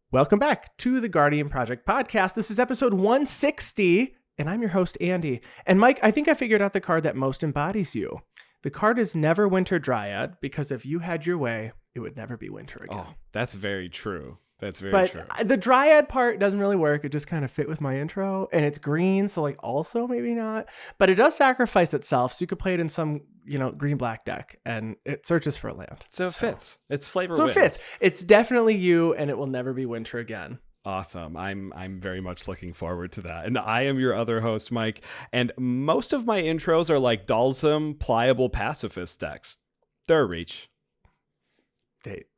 Welcome back to the Guardian Project podcast. This is episode 160, and I'm your host, Andy. And Mike, I think I figured out the card that most embodies you. The card is Never Winter Dryad, because if you had your way, it would never be winter again. Oh, that's very true. That's very true. But the Dryad part doesn't really work. It just kind of fit with my intro, and it's green, so like also maybe not. But it does sacrifice itself, so you could play it in some, green-black deck, and it searches for a land. So it fits. It's flavor. So it fits. It's definitely you, and it will never be winter again. Awesome. I'm very much looking forward to that. And I am your other host, Mike. And most of my intros are like Dalsum, pliable pacifist decks. They're a reach.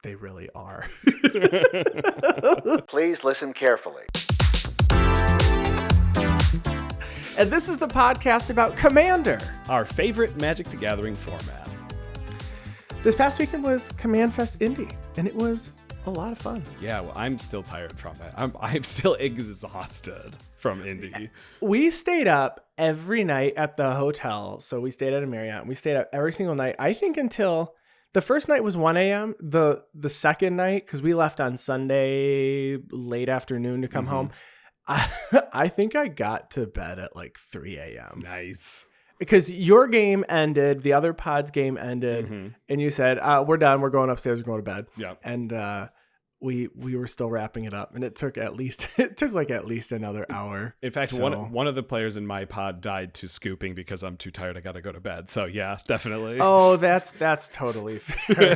They really are. Please listen carefully. And this is the podcast about Commander, our favorite Magic the Gathering format. This past weekend was Command Fest Indy, and it was a lot of fun. Yeah, well, I'm still tired from it. I'm still exhausted from Indy. We stayed up every night at the hotel. So we stayed at a Marriott, and we stayed up every single night, I think until... The first night was 1 a.m. The second night, because we left on Sunday late afternoon to come home, I think I got to bed at like 3 a.m. Nice. Because your game ended, the other pod's game ended, and you said, we're done, we're going upstairs, we're going to bed. Yeah. And we were still wrapping it up, and it took at least another hour. In fact, one of the players in my pod died to scooping because I'm too tired. I got to go to bed. So yeah, definitely. Oh, that's totally fair.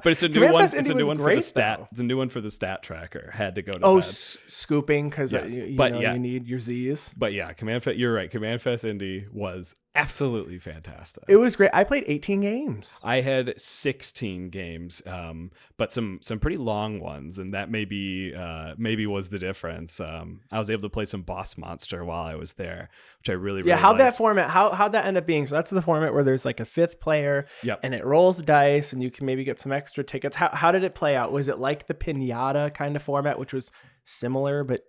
But it's a new one. It's a new one for the stat. Though. It's a new one for the stat tracker. Had to go to bed. Scooping because you need your Z's. But yeah, Command Fest. You're right. Command Fest Indy was absolutely fantastic. It was great. I played 18 games. I had 16 games, but some pretty long ones, and that maybe was the difference. I was able to play some Boss Monster while I was there, which I really how'd liked. that format? How'd that end up being? So that's the format where there's like a fifth player, Yep. and it rolls dice, and you can maybe get some extra tickets. How did it play out? Was it like the Pinata kind of format, which was similar but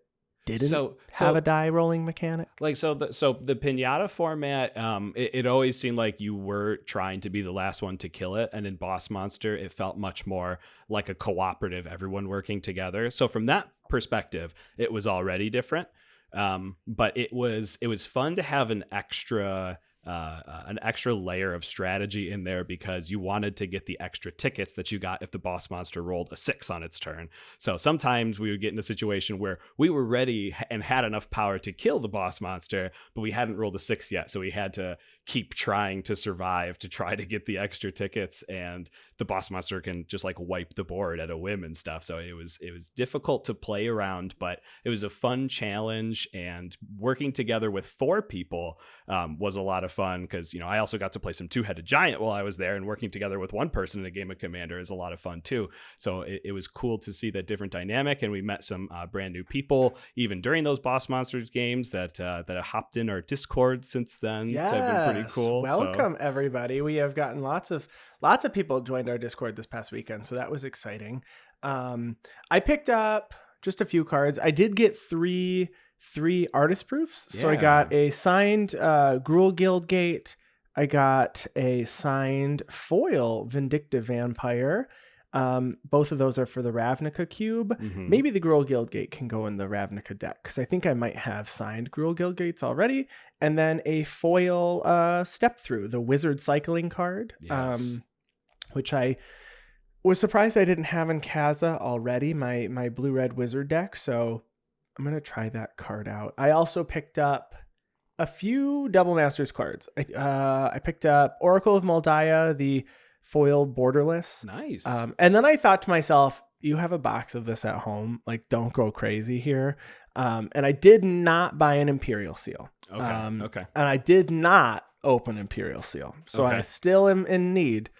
didn't have a die rolling mechanic? Like so the Pinata format, it always seemed like you were trying to be the last one to kill it, and in Boss Monster it felt much more like a cooperative, everyone working together. So from that perspective, it was already different. But it was fun to have an extra layer of strategy in there, because you wanted to get the extra tickets that you got if the Boss Monster rolled a 6 on its turn. So sometimes we would get in a situation where we were ready and had enough power to kill the Boss Monster, but we hadn't rolled a 6 yet. So we had to keep trying to survive to try to get the extra tickets, and the Boss Monster can just like wipe the board at a whim and stuff. So it was difficult to play around, but it was a fun challenge, and working together with 4 people was a lot of fun, because I also got to play some Two-Headed Giant while I was there, and working together with one person in a game of Commander is a lot of fun too. So it was cool to see that different dynamic, and we met some brand new people even during those Boss Monsters games that have hopped in our Discord since then. Yes. So have been pretty cool. Welcome everybody. We have gotten lots of people joined our Discord this past weekend, so that was exciting. I picked up just a few cards. I did get three artist proofs. So I got a signed Gruul Guildgate. I got a signed foil Vindictive Vampire. Both of those are for the Ravnica cube. Maybe the Gruul Guildgate can go in the Ravnica deck, because I think I might have signed Gruul Guildgates already. And then a foil Step Through, the Wizard Cycling card, which I was surprised I didn't have in Kaza already, my blue-red Wizard deck. So I'm going to try that card out. I also picked up a few Double Masters cards. I picked up Oracle of Moldiah, the foil borderless. Nice. And then I thought to myself, you have a box of this at home. Like, don't go crazy here. And I did not buy an Imperial Seal. Okay. And I did not open Imperial Seal. So I still am in need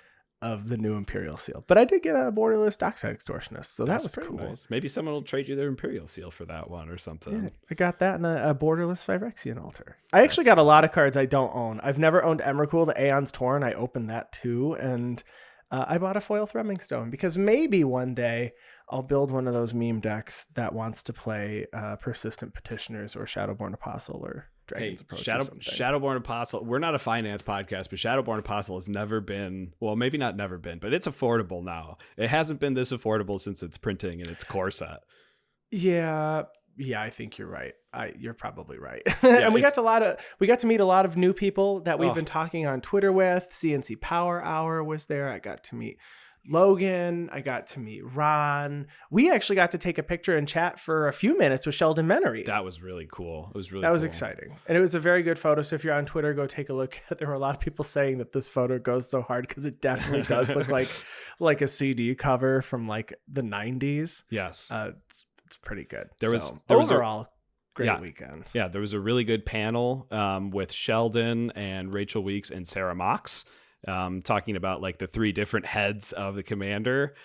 of the new Imperial Seal. But I did get a borderless Dockside Extortionist, so that was cool. Nice. Maybe someone will trade you their Imperial Seal for that one or something. Yeah, I got that in a borderless Phyrexian Altar. I actually got a lot of cards I don't own. I've never owned Emrakul, the Aeon's Torn. I opened that too, and I bought a foil Thrumming Stone, because maybe one day I'll build one of those meme decks that wants to play Persistent Petitioners or Shadowborn Apostle or Dragon's Approach. Shadowborn Apostle. We're not a finance podcast, but Shadowborn Apostle has never been, well, maybe not never been, but it's affordable now. It hasn't been this affordable since its printing and its core set. Yeah, I think you're right. You're probably right. And we got to meet a lot of new people that we've been talking on Twitter with. CNC Power Hour was there. I got to meet Logan. I got to meet Ron. We actually got to take a picture and chat for a few minutes with Sheldon Menery. That was really cool. That was exciting. And it was a very good photo. So if you're on Twitter, go take a look at it. There were a lot of people saying that this photo goes so hard because it definitely does look like a CD cover from like the 90s. Yes. It's pretty good. There was overall great weekend. Yeah, there was a really good panel with Sheldon and Rachel Weeks and Sarah Mox. Talking about like the three different heads of the commander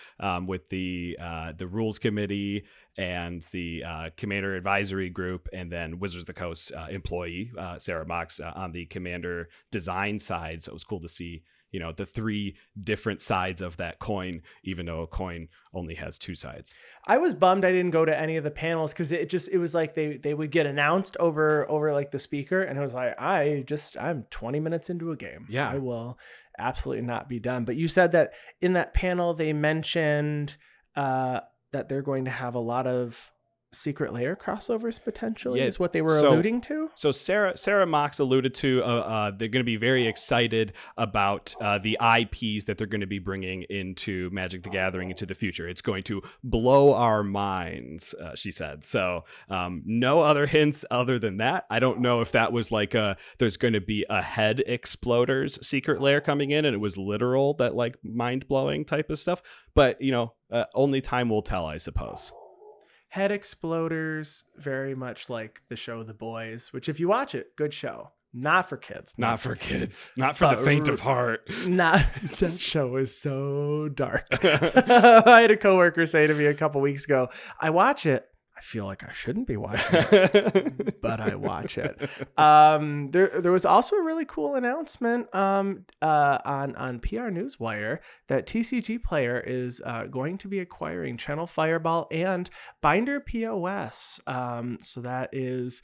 with the rules committee and the commander advisory group, and then Wizards of the Coast employee Sarah Mox on the commander design side. So it was cool to see, you know, the three different sides of that coin, even though a coin only has two sides. I was bummed I didn't go to any of the panels because it was like they would get announced over like the speaker, and it was like I'm 20 minutes into a game. Yeah, I will absolutely not be done. But you said that in that panel they mentioned that they're going to have a lot of secret layer crossovers potentially, is what they were alluding to. So Sarah Mox alluded to they're going to be very excited about the IPs that they're going to be bringing into Magic the Gathering into the future. It's going to blow our minds, she said. So no other hints other than that. I don't know if that was like there's going to be a Head Exploders secret layer coming in and it was literal, that like mind-blowing type of stuff, but you know, only time will tell, I suppose. Head Exploders, very much like the show The Boys, which if you watch it, good show. Not for kids. Not for kids. Not for the faint of heart. That show is so dark. I had a coworker say to me a couple weeks ago, I watch it. I feel like I shouldn't be watching it, but I watch it. There was also a really cool announcement on PR Newswire that TCG Player is going to be acquiring ChannelFireball and BinderPOS. So that is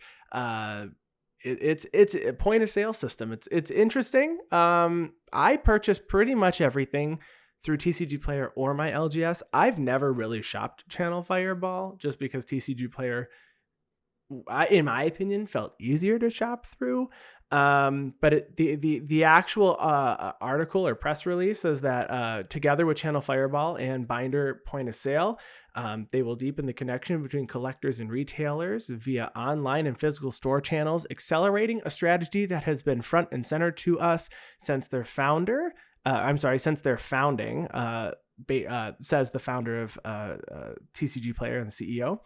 it's a point of sale system. It's interesting. I purchased pretty much everything through TCG Player or my LGS. I've never really shopped ChannelFireball just because TCG Player, in my opinion, felt easier to shop through. But the actual article or press release says that together with ChannelFireball and Binder Point of Sale, they will deepen the connection between collectors and retailers via online and physical store channels, accelerating a strategy that has been front and center to us since their founding, says the founder of TCG Player and the CEO.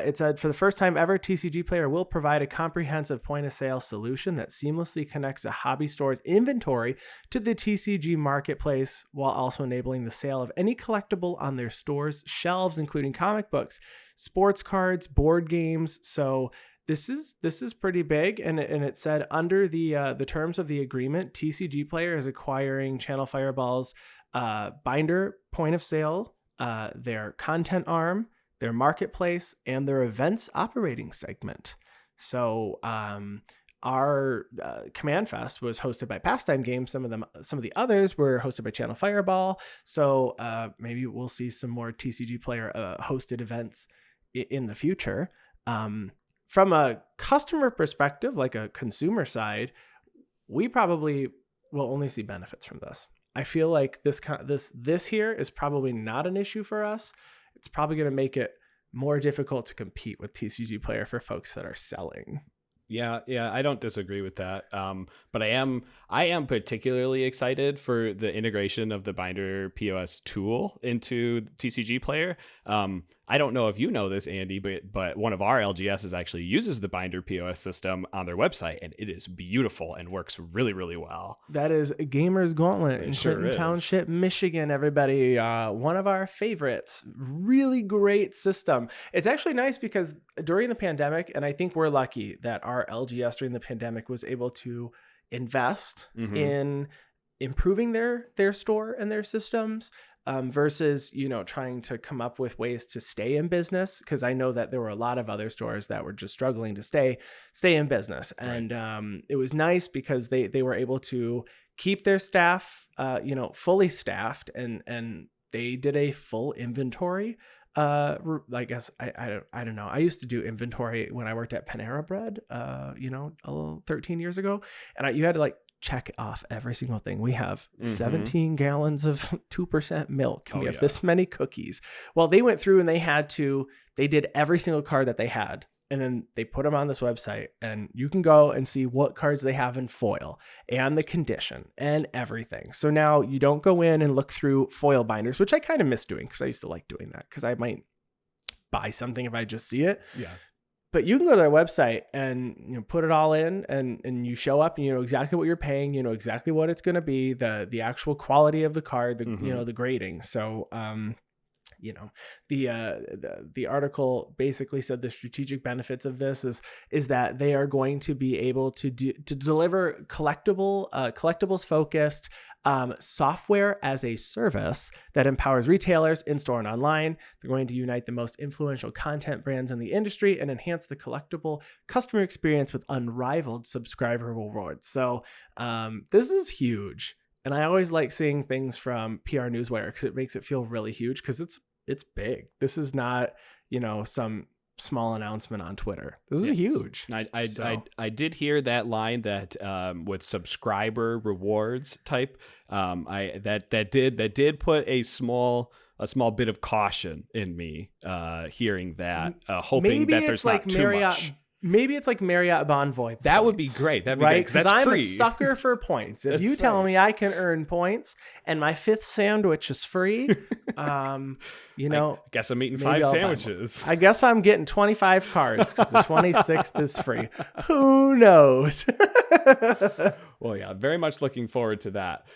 It said, for the first time ever, TCG Player will provide a comprehensive point-of-sale solution that seamlessly connects a hobby store's inventory to the TCG marketplace while also enabling the sale of any collectible on their store's shelves, including comic books, sports cards, board games. So this is pretty big, and it said under the terms of the agreement, TCG Player is acquiring ChannelFireball's Binder Point of Sale, their content arm, their marketplace, and their events operating segment. So our Command Fest was hosted by Pastime Games. Some of the others were hosted by ChannelFireball. So maybe we'll see some more TCG Player hosted events in the future. From a customer perspective, like a consumer side, we probably will only see benefits from this. I feel like this here is probably not an issue for us. It's probably going to make it more difficult to compete with TCG Player for folks that are selling. Yeah, I don't disagree with that. But I am particularly excited for the integration of the BinderPOS tool into TCG Player. I don't know if you know this, Andy, but one of our LGSs actually uses the BinderPOS system on their website, and it is beautiful and works really, really well. That is Gamer's Gauntlet in Clinton Township, Michigan, everybody. One of our favorites. Really great system. It's actually nice because during the pandemic, and I think we're lucky that our LGS during the pandemic was able to invest in improving their store and their systems. versus, trying to come up with ways to stay in business. Cause I know that there were a lot of other stores that were just struggling to stay in business. And, it was nice because they were able to keep their staff, fully staffed, and they did a full inventory. I guess I don't know. I used to do inventory when I worked at Panera Bread, 13 years ago, and you had to check off every single thing. We have 17 gallons of 2% milk. We have this many cookies. Well, they went through and they did every single card that they had. And then they put them on this website, and you can go and see what cards they have in foil and the condition and everything. So now you don't go in and look through foil binders, which I kind of miss doing because I used to like doing that because I might buy something if I just see it. Yeah. But you can go to their website and put it all in, and you show up and you know exactly what you're paying, you know exactly what it's going to be, the actual quality of the card, the grading. So the article basically said the strategic benefits of this is that they are going to be able to deliver collectibles focused software as a service that empowers retailers in store and online. They're going to unite the most influential content brands in the industry and enhance the collectible customer experience with unrivaled subscriber rewards. So this is huge. And I always like seeing things from PR Newswire because it makes it feel really huge because it's big. This is not, some small announcement on Twitter. This is huge. I did hear that line that with subscriber rewards type, that did put a small bit of caution in me hearing that, hoping maybe that there's not too much. Maybe it's like Marriott Bonvoy. That would be great. That'd be right? great. Because I'm a sucker for points. If you tell me I can earn points and my 5th sandwich is free, I guess I'm eating 5 sandwiches. I guess I'm getting 25 cards because the 26th is free. Who knows? Well, yeah, very much looking forward to that.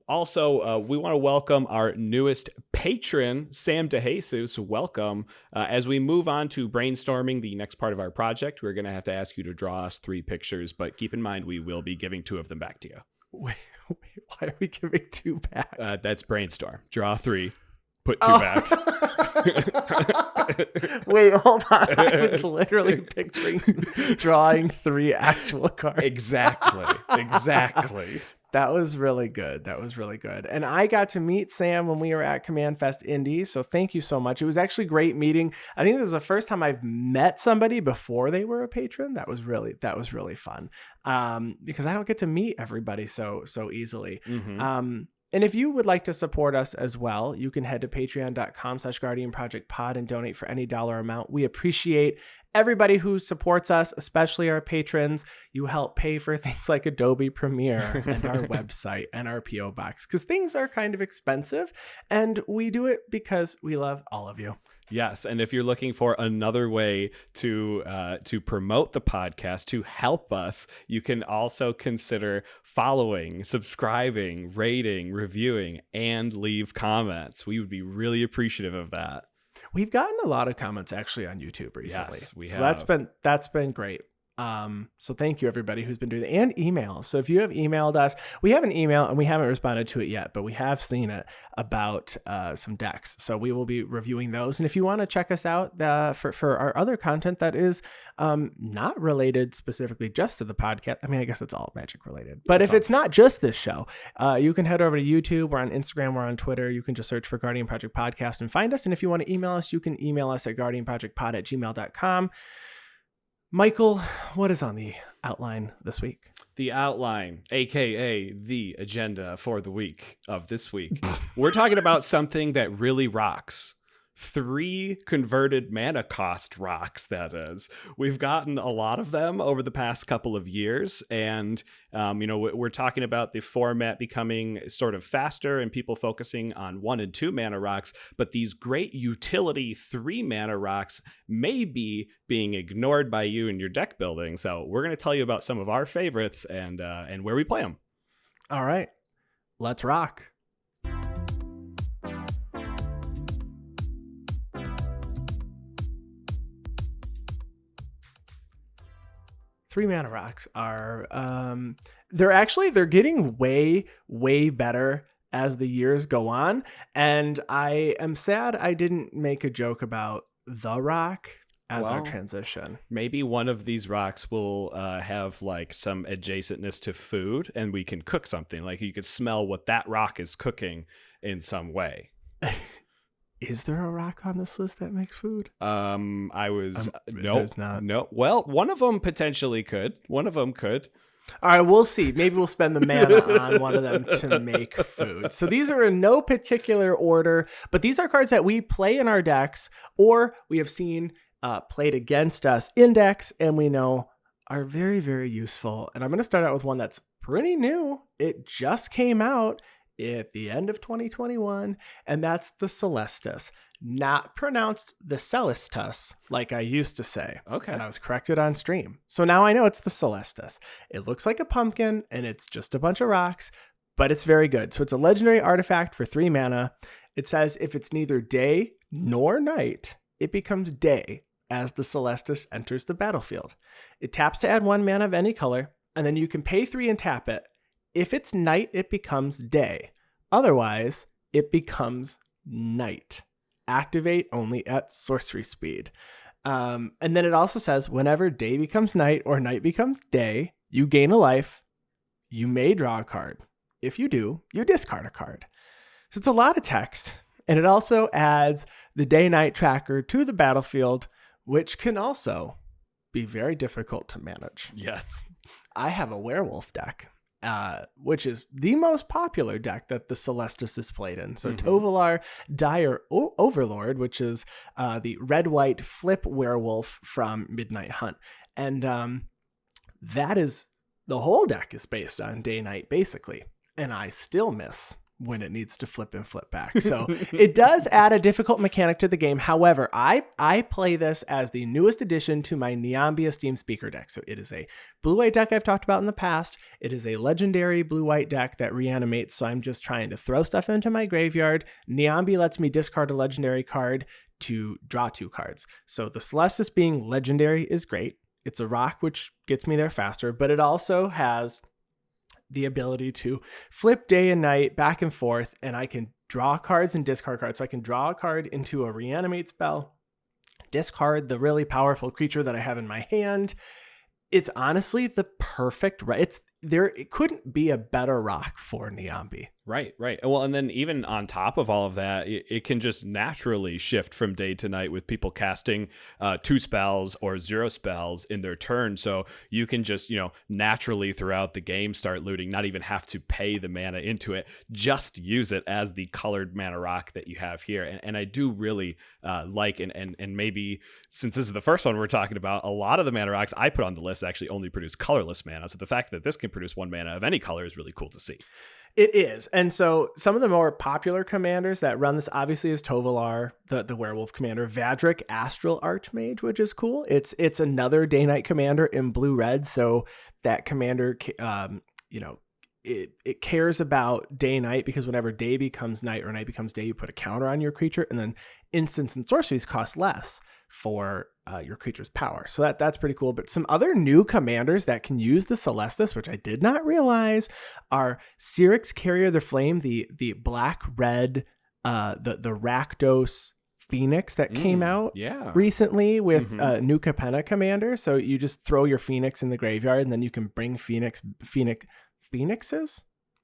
Also, we want to welcome our newest patron, Sam DeJesus. Welcome. As we move on to brainstorming the next part of our project, we're going to have to ask you to draw us 3 pictures, but keep in mind we will be giving 2 of them back to you. Wait, why are we giving 2 back? That's brainstorm. Draw 3. Put 2 back. Wait, hold on. I was literally picturing drawing 3 actual cards. Exactly. That was really good. And I got to meet Sam when we were at Command Fest Indy. So thank you so much. It was actually great meeting. I think this is the first time I've met somebody before they were a patron. That was really fun. Because I don't get to meet everybody so easily. Mm-hmm. And if you would like to support us as well, you can head to patreon.com/guardianprojectpod and donate for any dollar amount. We appreciate everybody who supports us, especially our patrons. You help pay for things like Adobe Premiere and our website and our P.O. Box because things are kind of expensive, and we do it because we love all of you. Yes, and if you're looking for another way to promote the podcast, to help us, you can also consider following, subscribing, rating, reviewing, and leave comments. We would be really appreciative of that. We've gotten a lot of comments actually on YouTube recently. Yes, we have. So that's been great. So thank you everybody who's been doing that, and emails. So if you have emailed us, we have an email and we haven't responded to it yet, but we have seen it about some decks. So we will be reviewing those. And if you want to check us out for our other content that is not related specifically just to the podcast, I mean, I guess it's all Magic related, but if it's not just this show, you can head over to YouTube. We're on Instagram, we're on Twitter. You can just search for Guardian Project Podcast and find us. And if you want to email us, you can email us at guardianprojectpod@gmail.com. Michael, what is on the outline this week? The outline, aka the agenda for the week of this week. We're talking about something that really rocks. 3 converted mana cost rocks, that is. We've gotten a lot of them over the past couple of years, and we're talking about the format becoming sort of faster and people focusing on 1 and 2 mana rocks, but these great utility 3 mana rocks may be being ignored by you in your deck building. So we're going to tell you about some of our favorites and where we play them. All right, let's rock. 3 mana rocks are they're getting way better as the years go on. And I am sad I didn't make a joke about the rock as our transition. Maybe one of these rocks will have like some adjacentness to food, and we can cook something. Like you could smell what that rock is cooking in some way. Is there a rock on this list that makes food? Nope. No. Well, one of them potentially could. One of them could. All right, we'll see. Maybe we'll spend the mana on one of them to make food. So these are in no particular order, but these are cards that we play in our decks, or we have seen played against us in decks, and we know are very, very useful. And I'm going to start out with one that's pretty new. It just came out at the end of 2021, and that's the Celestis. Not pronounced the Celestis like I used to say. Okay. And I was corrected on stream. So now I know it's the Celestis. It looks like a pumpkin, and it's just a bunch of rocks, but it's very good. So it's a legendary artifact for 3 mana. It says if it's neither day nor night, it becomes day as the Celestis enters the battlefield. It taps to add 1 mana of any color, and then you can pay 3 and tap it. If it's night, it becomes day. Otherwise, it becomes night. Activate only at sorcery speed. And then it also says whenever day becomes night or night becomes day, you gain a life. You may draw a card. If you do, you discard a card. So it's a lot of text. And it also adds the day-night tracker to the battlefield, which can also be very difficult to manage. Yes. I have a werewolf deck. Which is the most popular deck that the Celestis is played in. So Tovolar Dire Overlord, which is the red-white flip werewolf from Midnight Hunt. And that is, the whole deck is based on day-night, basically. And I still miss when it needs to flip and flip back. So it does add a difficult mechanic to the game. However, I play this as the newest addition to my Niambi Steam Speaker deck. So it is a blue-white deck I've talked about in the past. It is a legendary blue-white deck that reanimates, so I'm just trying to throw stuff into my graveyard. Niambi lets me discard a legendary card to draw 2 cards. So the Celestis being legendary is great. It's a rock, which gets me there faster, but it also has the ability to flip day and night back and forth, and I can draw cards and discard cards. So I can draw a card into a reanimate spell, discard the really powerful creature that I have in my hand. It's honestly the perfect, right? It couldn't be a better rock for Niambi. Right. Well, and then even on top of all of that, it can just naturally shift from day to night with people casting 2 spells or 0 spells in their turn. So you can just, naturally throughout the game start looting, not even have to pay the mana into it, just use it as the colored mana rock that you have here. And I do really like, and maybe since this is the first one we're talking about, a lot of the mana rocks I put on the list actually only produce colorless mana. So the fact that this can produce 1 mana of any color is really cool to see. It is. And so some of the more popular commanders that run this obviously is Tovolar, the werewolf commander, Vadrik, Astral Archmage, which is cool. It's another day-night commander in blue-red. So that commander, it cares about day-night because whenever day becomes night or night becomes day, you put a counter on your creature, and then instants and sorceries cost less for your creature's power. So that's pretty cool. But some other new commanders that can use the Celestis, which I did not realize, are Cyrix, Carrier of the Flame, the black-red, the Rakdos Phoenix that came out recently with new Capenna commander. So you just throw your Phoenix in the graveyard, and then you can bring Phoenixes?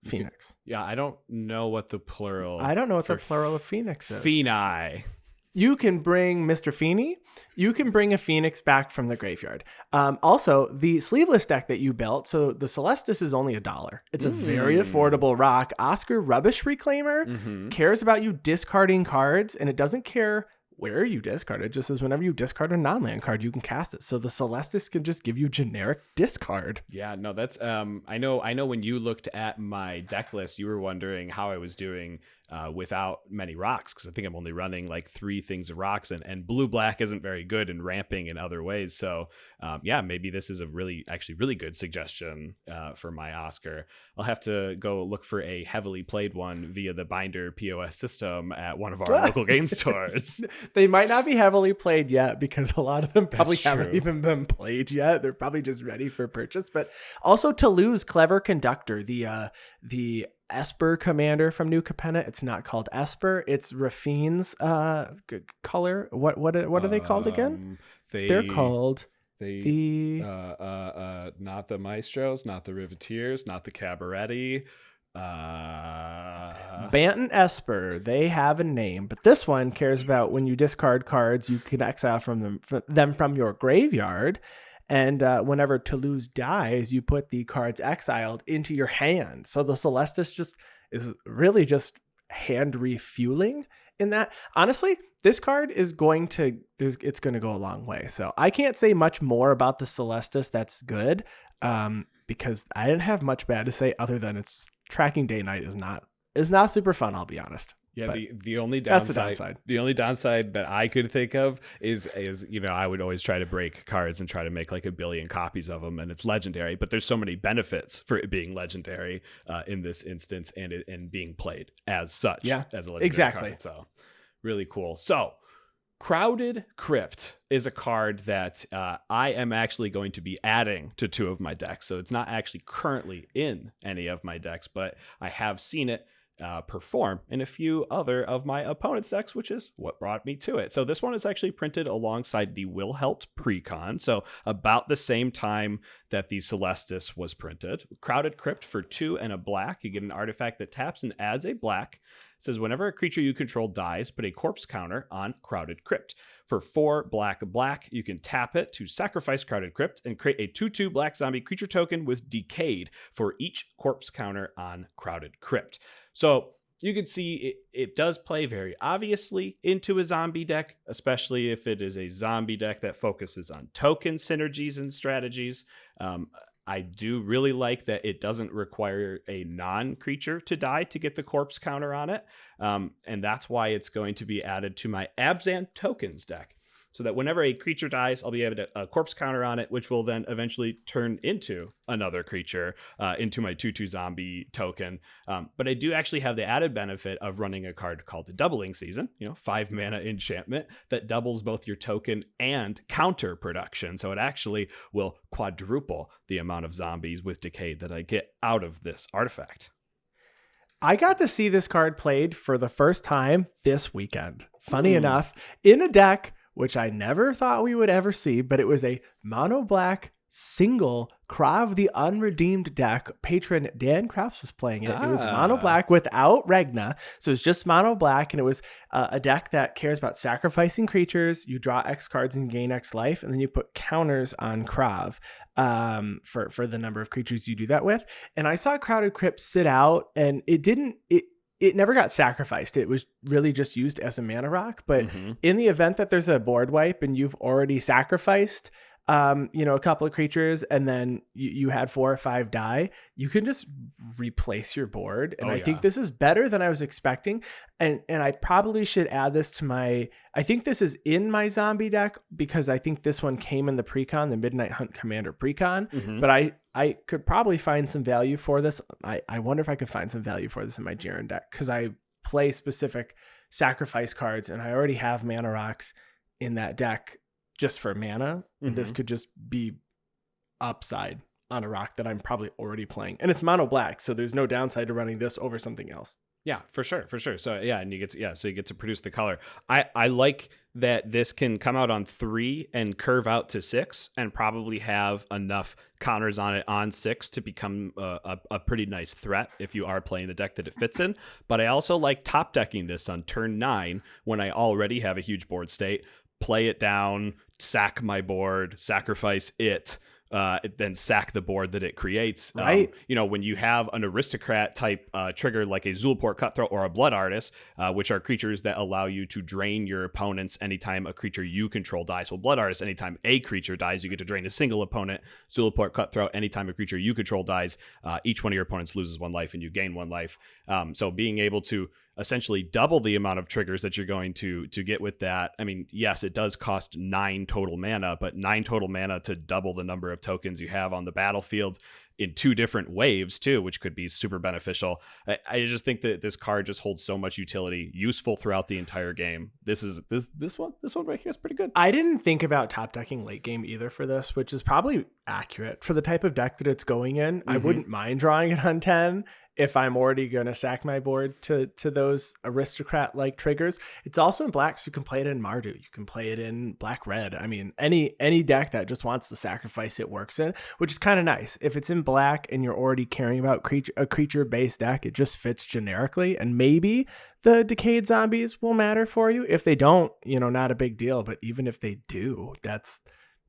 Phoenix. Yeah, I don't know what the plural. I don't know what the plural of Phoenix is. Phoenix. You can bring Mr. Feeny. You can bring a Phoenix back from the graveyard. Also, the sleeveless deck that you built, so the Celestis is only $1. It's a very affordable rock. Oscar Rubbish Reclaimer cares about you discarding cards, and it doesn't care where you discard it. It just says whenever you discard a non-land card, you can cast it. So the Celestis can just give you generic discard. Yeah, no, that's I know when you looked at my deck list, you were wondering how I was doing without many rocks, because I think I'm only running like 3 things of rocks, and blue-black isn't very good in ramping in other ways. So maybe this is a really good suggestion for my Oscar. I'll have to go look for a heavily played one via the BinderPOS system at one of our local game stores. They might not be heavily played yet because a lot of them probably haven't even been played yet. They're probably just ready for purchase. But also Toulouse Clever Conductor, the Esper commander from New Capenna. It's not called Esper. It's Rafine's color. What are they called again? They're called not the Maestros, not the Riveteers, not the Cabaretti. Banton Esper. They have a name, but this one cares about when you discard cards, you can exile from them from your graveyard. And whenever Toulouse dies, you put the cards exiled into your hand. So the Celestis is really just hand refueling in that. Honestly, this card is it's going to go a long way. So I can't say much more about the Celestis that's good because I didn't have much bad to say other than it's tracking day night is not super fun. I'll be honest. Yeah, the only downside. The only downside that I could think of is I would always try to break cards and try to make like 1 billion copies of them, and it's legendary. But there's so many benefits for it being legendary in this instance, and being played as such. Yeah, as a legendary card. So really cool. So Crowded Crypt is a card that I am actually going to be adding to 2 of my decks. So it's not actually currently in any of my decks, but I have seen it perform in a few other of my opponent's decks, which is what brought me to it. So this one is actually printed alongside the Wilhelt Precon, so about the same time that the Celestis was printed. Crowded Crypt for 2 and a black. You get an artifact that taps and adds a black. It says whenever a creature you control dies, put a corpse counter on Crowded Crypt. For 4 black, you can tap it to sacrifice Crowded Crypt and create a 2/2 black zombie creature token with Decayed for each corpse counter on Crowded Crypt. So you can see it does play very obviously into a zombie deck, especially if it is a zombie deck that focuses on token synergies and strategies. I do really like that it doesn't require a non-creature to die to get the corpse counter on it. And that's why it's going to be added to my Abzan tokens deck. So that whenever a creature dies, I'll be able to corpse counter on it, which will then eventually turn into another creature, into my 2/2 zombie token. But I do actually have the added benefit of running a card called the Doubling Season, 5 mana enchantment that doubles both your token and counter production. So it actually will quadruple the amount of zombies with Decayed that I get out of this artifact. I got to see this card played for the first time this weekend. Funny enough, in a deck which I never thought we would ever see, but it was a mono black single Krav the Unredeemed deck. Patron Dan Krauss was playing it. It was mono black without Regna, so it's just mono black, and it was a deck that cares about sacrificing creatures. You draw X cards and gain X life, and then you put counters on Krav for the number of creatures you do that with. And I saw Crowded Crypt sit out, and it never got sacrificed. It was really just used as a mana rock. But in the event that there's a board wipe and you've already sacrificed, a couple of creatures, and then you had 4 or 5 die, you can just replace your board. And I think this is better than I was expecting. And I probably should add this to I think this is in my zombie deck because I think this one came in the Precon, the Midnight Hunt Commander Precon. But I could probably find some value for this. I wonder if I could find some value for this in my Jaren deck because I play specific sacrifice cards and I already have mana rocks in that deck just for mana. And this could just be upside on a rock that I'm probably already playing. And it's mono black, so there's no downside to running this over something else. Yeah, for sure. So and you get to produce the color. I like that this can come out on 3 and curve out to 6 and probably have enough counters on it on 6 to become a pretty nice threat if you are playing the deck that it fits in. But I also like top decking this on turn 9 when I already have a huge board state, play it down, sack my board, sacrifice it, then sack the board that it creates. Right. When you have an aristocrat type trigger like a Zulaport Cutthroat or a Blood Artist, which are creatures that allow you to drain your opponents anytime a creature you control dies. Well, Blood Artist, anytime a creature dies, you get to drain a single opponent. Zulaport Cutthroat, anytime a creature you control dies, each one of your opponents loses 1 life and you gain 1 life. So being able to essentially double the amount of triggers that you're going to get with that. I mean, yes, it does cost 9 total mana, but 9 total mana to double the number of tokens you have on the battlefield in 2 different waves too, which could be super beneficial. I just think that this card just holds so much utility, useful throughout the entire game. This one right here is pretty good. I didn't think about top decking late game either for this, which is probably accurate for the type of deck that it's going in. I wouldn't mind drawing it on 10 if I'm already going to sack my board to those aristocrat-like triggers. It's also in black, so you can play it in Mardu. You can play it in black-red. I mean, any deck that just wants to sacrifice it works in, which is kind of nice. If it's in black and you're already caring about a creature-based deck, it just fits generically, and maybe the Decayed Zombies will matter for you. If they don't, not a big deal, but even if they do,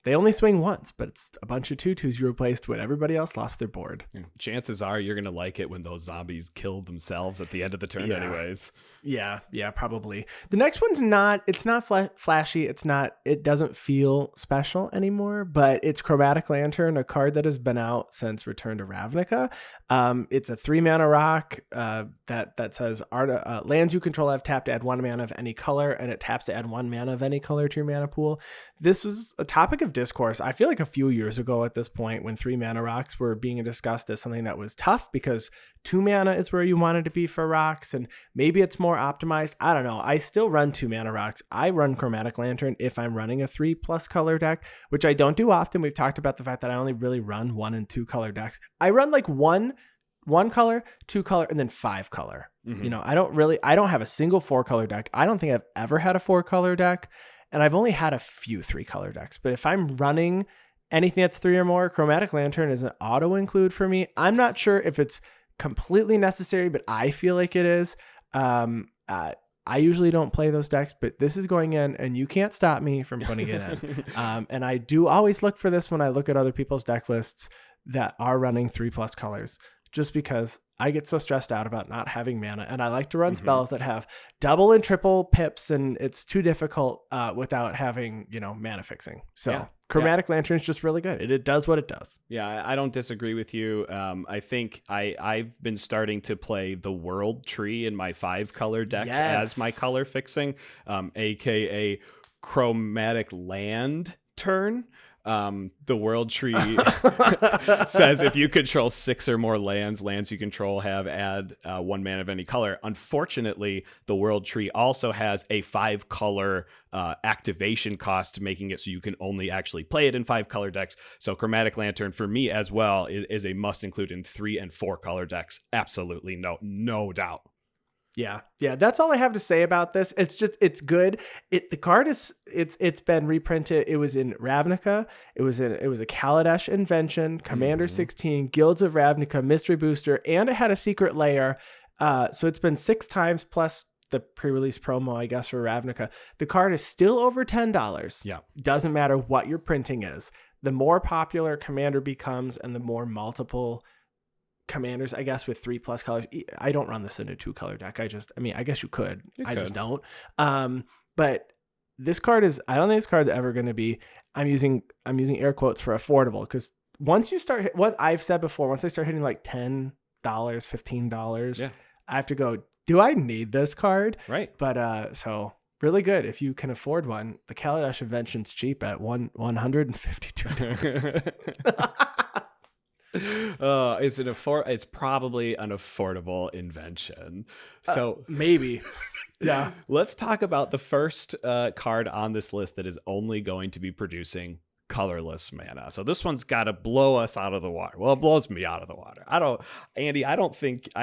they only swing once, but it's a bunch of 2/2s you replaced when everybody else lost their board. Chances are you're going to like it when those zombies kill themselves at the end of the turn anyways. Yeah, probably. The next one's it's not flashy. It doesn't feel special anymore, but it's Chromatic Lantern, a card that has been out since Return to Ravnica. It's a 3-mana rock that says lands you control have tapped to add 1 mana of any color, and it taps to add 1 mana of any color to your mana pool. This was a topic of discourse, I feel like a few years ago at this point, when 3-mana rocks were being discussed as something that was tough because 2 mana is where you wanted to be for rocks, and maybe it's more optimized. I don't know. I still run 2-mana rocks. I run Chromatic Lantern if I'm running a 3+ color deck, which I don't do often. We've talked about the fact that I only really run 1 and 2 color decks. I run like one color, 2 color, and then 5 color. I don't have a single 4 color deck. I don't think I've ever had a 4 color deck, and I've only had a few 3 color decks. But if I'm running anything that's 3 or more, Chromatic Lantern is an auto include for me. I'm not sure if it's completely necessary, but I feel like it is. I usually don't play those decks, but this is going in and you can't stop me from putting it in. And I do always look for this when I look at other people's deck lists that are running 3+ colors, just because I get so stressed out about not having mana, and I like to run spells that have double and triple pips, and it's too difficult without having, mana fixing. So Chromatic Lantern is just really good. It does what it does. Yeah, I don't disagree with you. I think I've been starting to play the World Tree in my 5 color decks as my color fixing, aka Chromatic Lantern. The World Tree says if you control 6 or more lands you control have add 1 mana of any color. Unfortunately, the World Tree also has a 5 color activation cost, making it so you can only actually play it in 5 color decks. So Chromatic Lantern for me as well is a must include in 3 and 4 color decks. Absolutely, no doubt. Yeah, that's all I have to say about this. It's good. The card it's been reprinted. It was in Ravnica. It was a Kaladesh invention, Commander 16, Guilds of Ravnica, Mystery Booster, and it had a secret layer. So it's been 6 times plus the pre-release promo, I guess, for Ravnica. The card is still over $10. Yeah. Doesn't matter what your printing is. The more popular Commander becomes and the more multiple commanders, I guess, with 3+ colors. I don't run this in a 2 color deck. I guess you could. Just don't. But this card I don't think this card's ever going to be, I'm using air quotes for affordable, because once you start, what I've said before, once I start hitting like $10, $15, I have to go, do I need this card? Right. But so really good if you can afford one. The Kaladesh invention's cheap at $152. It's probably an affordable invention. So maybe. Yeah. Let's talk about the first card on this list that is only going to be producing colorless mana. So this one's got to blow us out of the water. Well, it blows me out of the water. I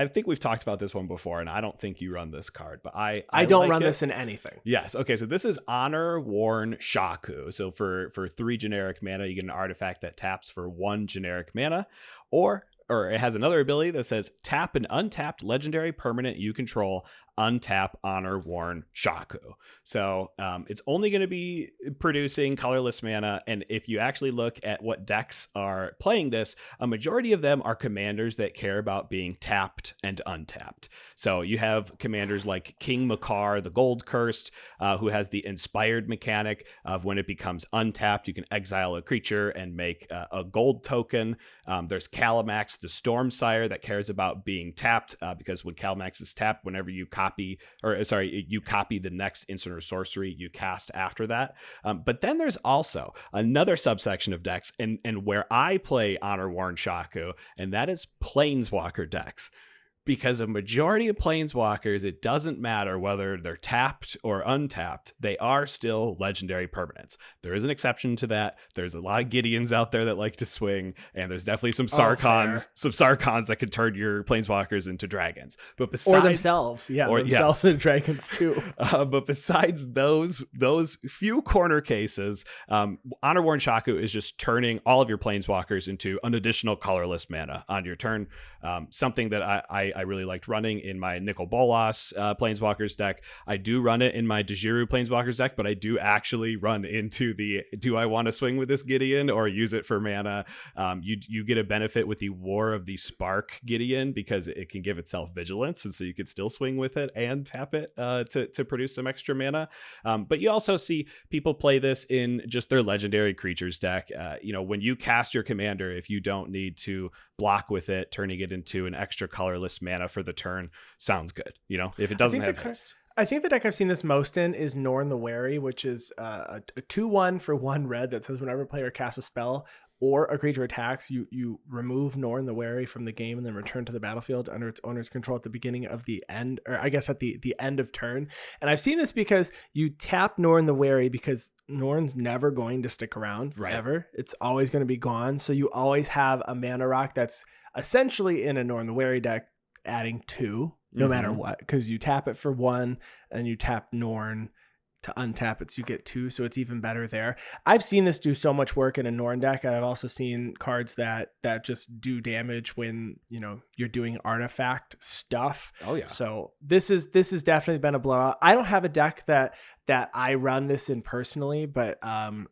think we've talked about this one before, and I don't think you run this card, but I don't like run it. this in anything. Yes. Okay. So this is Honor Wornshaku. So for 3 generic mana, you get an artifact that taps for 1 generic mana, or it has another ability that says tap an untapped legendary permanent you control, untap Honor Wornshaku. So it's only going to be producing colorless mana, and if you actually look at what decks are playing this, a majority of them are commanders that care about being tapped and untapped. So you have commanders like King Makar, the Gold Cursed, who has the inspired mechanic of when it becomes untapped, you can exile a creature and make a gold token. There's Kalamax, the Stormsire, that cares about being tapped, because when Kalamax is tapped, whenever you copy copy the next instant or sorcery you cast after that. But then there's also another subsection of decks, and where I play Honor Wornshaku, and that is Planeswalker decks. Because a majority of Planeswalkers, it doesn't matter whether they're tapped or untapped, they are still legendary permanents. There is an exception to that. There's a lot of Gideons out there that like to swing, and there's definitely some Sarkhans that can turn your Planeswalkers into dragons. But besides, or themselves, into dragons too. But besides those few corner cases, Honor Wornshaku is just turning all of your Planeswalkers into an additional colorless mana on your turn. Something that I really liked running in my Nicol Bolas Planeswalkers deck. I do run it in my Jahzzar Planeswalkers deck, but I do actually run into the, do I want to swing with this Gideon or use it for mana? You get a benefit with the War of the Spark Gideon because it can give itself vigilance, and so you could still swing with it and tap it to produce some extra mana. But you also see people play this in just their legendary creatures deck. When you cast your commander, if you don't need to block with it, turning it into an extra colorless mana for the turn sounds good. If it doesn't have haste. I think the deck I've seen this most in is Norn the Wary, which is a 2/1 for 1 red that says whenever a player casts a spell or a creature attacks, you remove Norn the Wary from the game and then return to the battlefield under its owner's control at the beginning of the end, or I guess at the end of turn. And I've seen this because you tap Norn the Wary because Norn's never going to stick around ever. It's always going to be gone. So you always have a mana rock that's essentially in a Norn the Wary deck adding 2 no matter what, because you tap it for 1 and you tap Norn to untap it, so you get 2, so it's even better there. I've seen this do so much work in a Norn deck, and I've also seen cards that just do damage when you're doing artifact stuff. Oh yeah. So this has definitely been a blowout. I don't have a deck that I run this in personally, but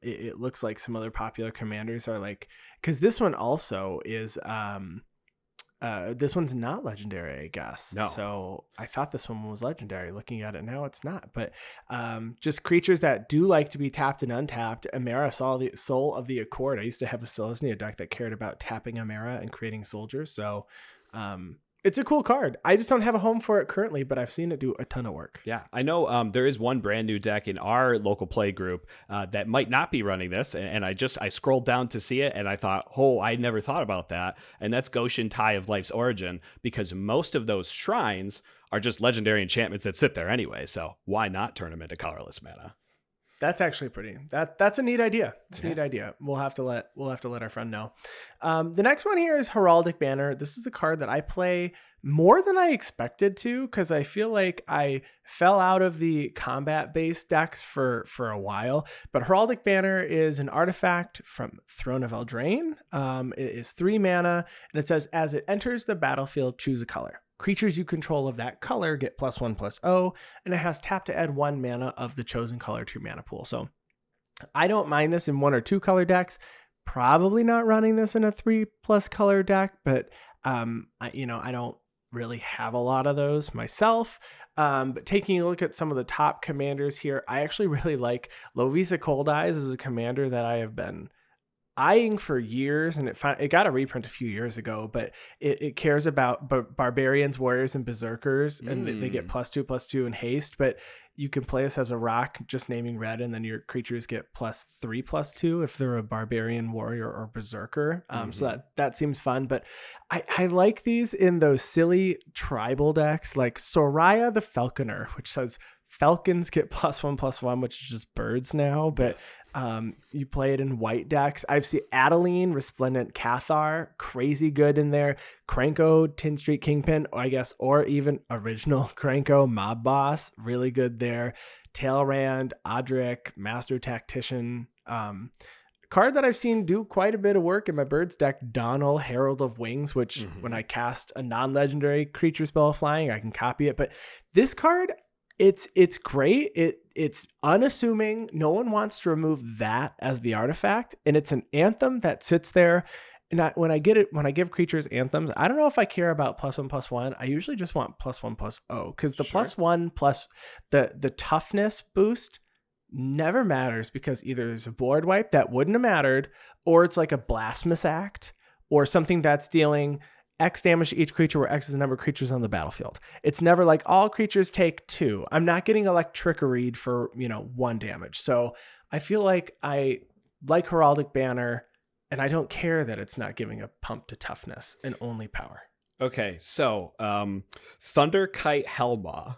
it looks like some other popular commanders are like, because this one also is this one's not legendary, I guess. No. So I thought this one was legendary. Looking at it now, it's not. But just creatures that do like to be tapped and untapped. Amara, Soul of the Accord. I used to have a Celestis deck that cared about tapping Amara and creating soldiers. So it's a cool card. I just don't have a home for it currently, but I've seen it do a ton of work. Yeah, I know there is one brand new deck in our local play group that might not be running this, and I scrolled down to see it, and I thought, I never thought about that, and that's Goshen Tie of Life's Origin, because most of those shrines are just legendary enchantments that sit there anyway, so why not turn them into colorless mana? That's actually that's a neat idea. It's a neat idea. We'll have to let our friend know. The next one here is Heraldic Banner. This is a card that I play more than I expected to, because I feel like I fell out of the combat-based decks for a while. But Heraldic Banner is an artifact from Throne of Eldraine. It is 3 mana, and it says, as it enters the battlefield, choose a color. Creatures you control of that color get +1/+0, and it has tap to add 1 mana of the chosen color to your mana pool. So I don't mind this in 1 or 2 color decks. Probably not running this in a 3+ color deck, but I don't really have a lot of those myself. But taking a look at some of the top commanders here, I actually really like Lovisa Cold Eyes as a commander that I have been eyeing for years, and it got a reprint a few years ago, but it cares about barbarians, warriors, and berserkers, and they get +2/+2 in haste, but you can play this as a rock, just naming red, and then your creatures get +3/+2 if they're a barbarian, warrior, or berserker. So that seems fun, but I like these in those silly tribal decks like Soraya the Falconer, which says Falcons get +1/+1, which is just birds now, but you play it in white decks. I've seen Adeline, Resplendent Cathar, crazy good in there. Krenko, Tin Street Kingpin, or even original Krenko, Mob Boss, really good there. Tailrand, Odric, Master Tactician. Card that I've seen do quite a bit of work in my birds deck, Donnell, Herald of Wings, which when I cast a non-legendary creature spell flying, I can copy it. But this card, it's great. It's unassuming. No one wants to remove that as the artifact, and it's an anthem that sits there. And when I give creatures anthems, I don't know if I care about +1/+1. I usually just want +1/+0, because the +1 plus the toughness boost never matters, because either there's a board wipe that wouldn't have mattered, or it's like a blasphemous act, or something that's dealing X damage to each creature, where X is the number of creatures on the battlefield. It's never like all creatures take 2. I'm not getting electricaried for, 1 damage. So I feel like I like Heraldic Banner, and I don't care that it's not giving a pump to toughness and only power. Okay, so Thunderkite Helma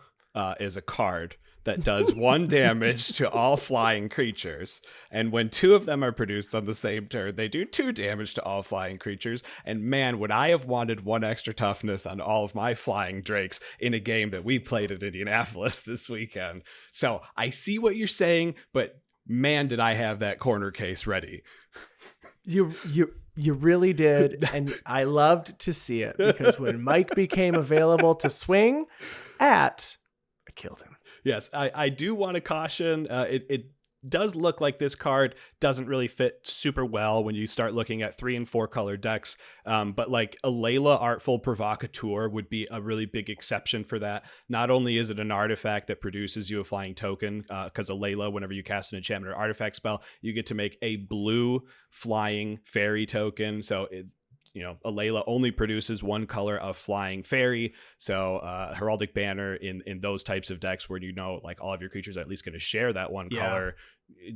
is a card that does 1 damage to all flying creatures. And when 2 of them are produced on the same turn, they do 2 damage to all flying creatures. And man, would I have wanted 1 extra toughness on all of my flying drakes in a game that we played at Indianapolis this weekend. So I see what you're saying, but man, did I have that corner case ready. You really did, and I loved to see it, because when Mike became available to swing at, I killed him. Yes, I do want to caution, it does look like this card doesn't really fit super well when you start looking at 3 and 4 color decks, but like a Layla Artful Provocateur would be a really big exception for that. Not only is it an artifact that produces you a flying token, because a Layla, whenever you cast an enchantment or artifact spell, you get to make a blue flying fairy token. So a Layla only produces 1 color of flying fairy. So Heraldic Banner in those types of decks where like all of your creatures are at least going to share that 1 color,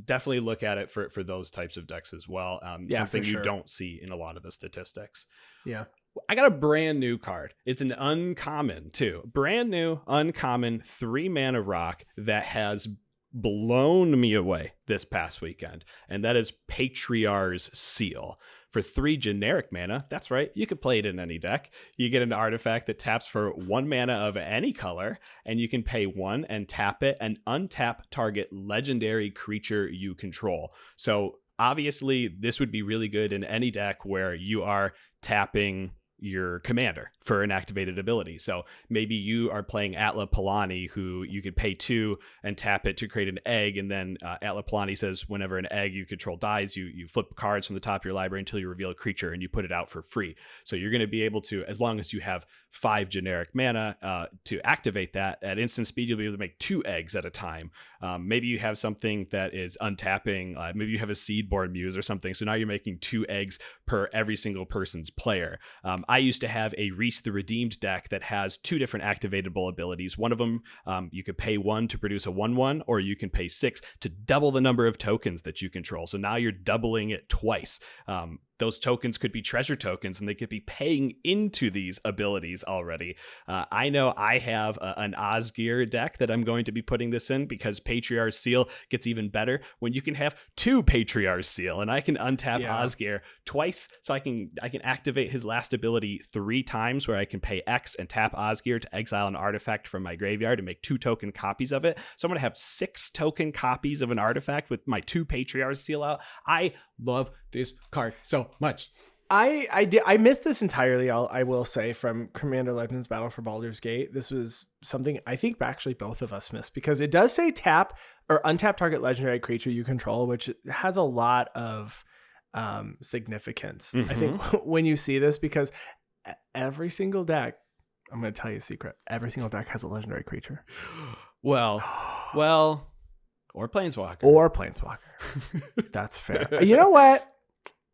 definitely look at it for those types of decks as well. Something you don't see in a lot of the statistics. Yeah. I got a brand new card. It's an uncommon too. Brand new, uncommon 3 mana rock that has blown me away this past weekend. And that is Patriar's Seal. For 3 generic mana, that's right, you could play it in any deck. You get an artifact that taps for 1 mana of any color, and you can pay 1 and tap it and untap target legendary creature you control. So obviously, this would be really good in any deck where you are tapping your commander for an activated ability. So maybe you are playing Atla Palani, who you could pay 2 and tap it to create an egg, and then Atla Palani says whenever an egg you control dies, you flip cards from the top of your library until you reveal a creature, and you put it out for free. So you're going to be able to, as long as you have 5 generic mana to activate that, at instant speed you'll be able to make 2 eggs at a time. Maybe you have something that is untapping, maybe you have a Seedborn Muse or something, so now you're making 2 eggs per every single person's player. I used to have a Reese the Redeemed deck that has 2 different activatable abilities. One of them, you could pay 1 to produce a 1/1, or you can pay 6 to double the number of tokens that you control. So now you're doubling it twice. Those tokens could be treasure tokens, and they could be paying into these abilities already. I know I have an Osgir deck that I'm going to be putting this in, because Patriar's Seal gets even better when you can have 2 Patriar's Seal, and I can untap Osgir twice, so I can activate his last ability 3 times, where I can pay X and tap Osgir to exile an artifact from my graveyard and make 2 token copies of it. So I'm going to have 6 token copies of an artifact with my 2 Patriar's Seal out. I love this card so much. I missed this entirely, I will say, from Commander Legends Battle for Baldur's Gate. This was something I think actually both of us missed, because it does say tap or untap target legendary creature you control, which has a lot of significance. I think when you see this, because every single deck, I'm going to tell you a secret, every single deck has a legendary creature. Well, or Planeswalker. That's fair. You know what?